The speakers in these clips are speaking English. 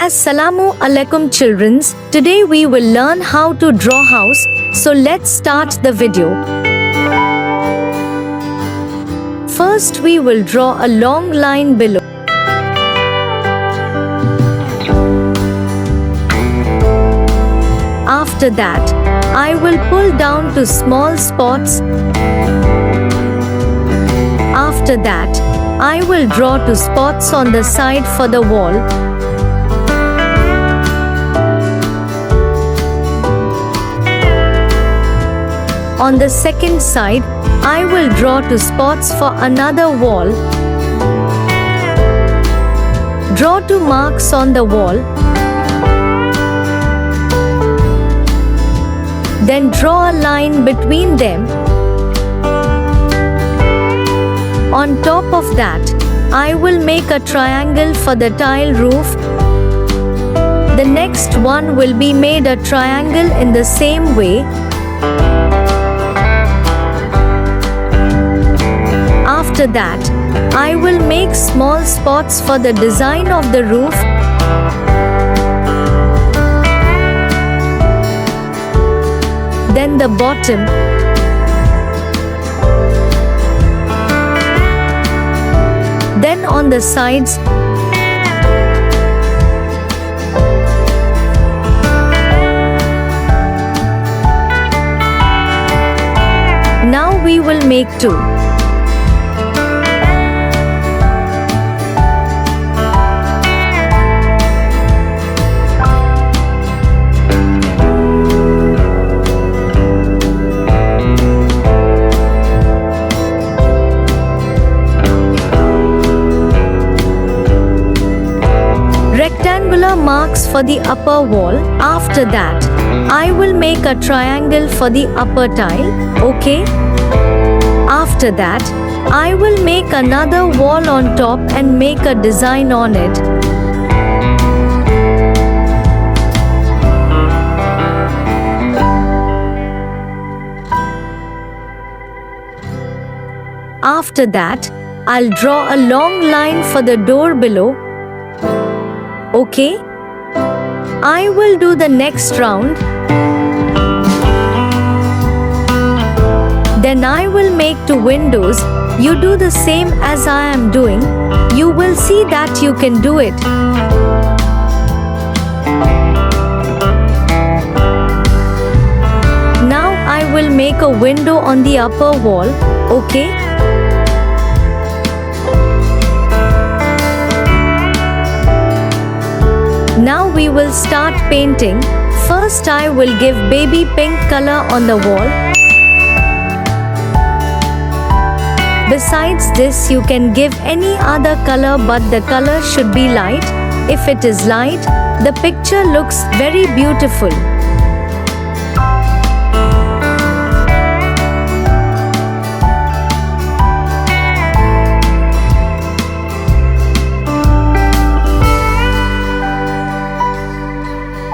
Asssalamua'laikum childrens. Today we will learn how to draw house. So let's start the video. First we will draw a long line below. After that, I will pull down to small spots. After that, I will draw two spots on the side for the wall. On the second side, I will draw two spots for another wall. Draw two marks on the wall. Then draw a line between them. On top of that, I will make a triangle for the tile roof. The next one will be made a triangle in the same way. After that, I will make small spots for the design of the roof. Then the bottom. Then on the sides. Now we will make two. Rectangular marks for the upper wall. After that, I will make a triangle for the upper tile. Okay? After that, I will make another wall on top and make a design on it. After that, I'll draw a long line for the door below. Okay? I will do the next round. Then I will make two windows. You do the same as I am doing. You will see that you can do it. Now I will make a window on the upper wall. Okay? Now we will start painting. First I will give baby pink color on the wall. Besides this, you can give any other color, but the color should be light. If it is light, the picture looks very beautiful.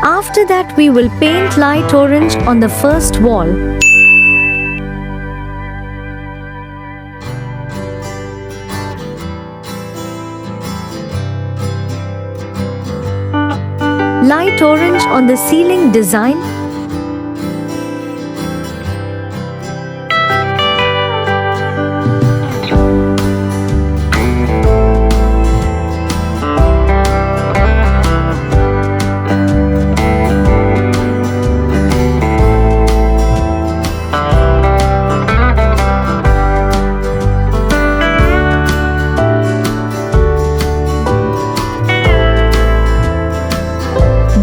After that, we will paint light orange on the first wall. Light orange on the ceiling design.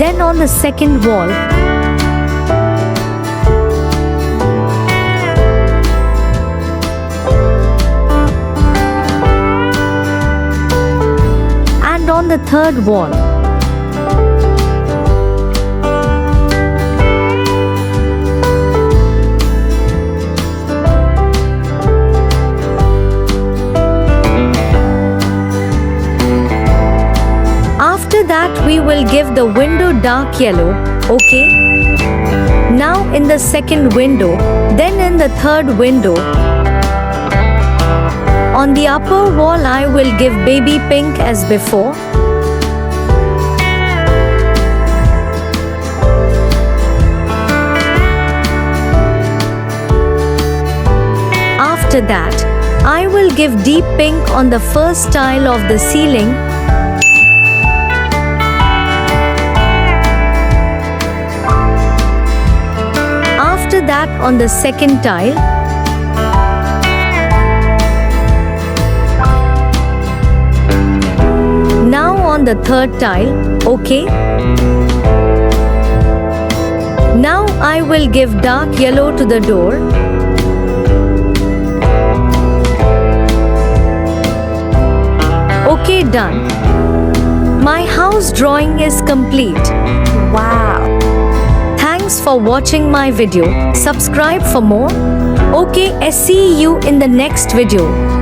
Then on the second wall. And on the third wall. After that, we will give the window dark yellow. Okay? Now in the second window, then in the third window. On the upper wall I will give baby pink as before. After that, I will give deep pink on the first tile of the ceiling. After that, on the second tile. Now on the third tile, okay? Now I will give dark yellow to the door. Okay, done. My house drawing is complete. Wow. Thanks for watching my video. Subscribe for more. Okay, see you in the next video.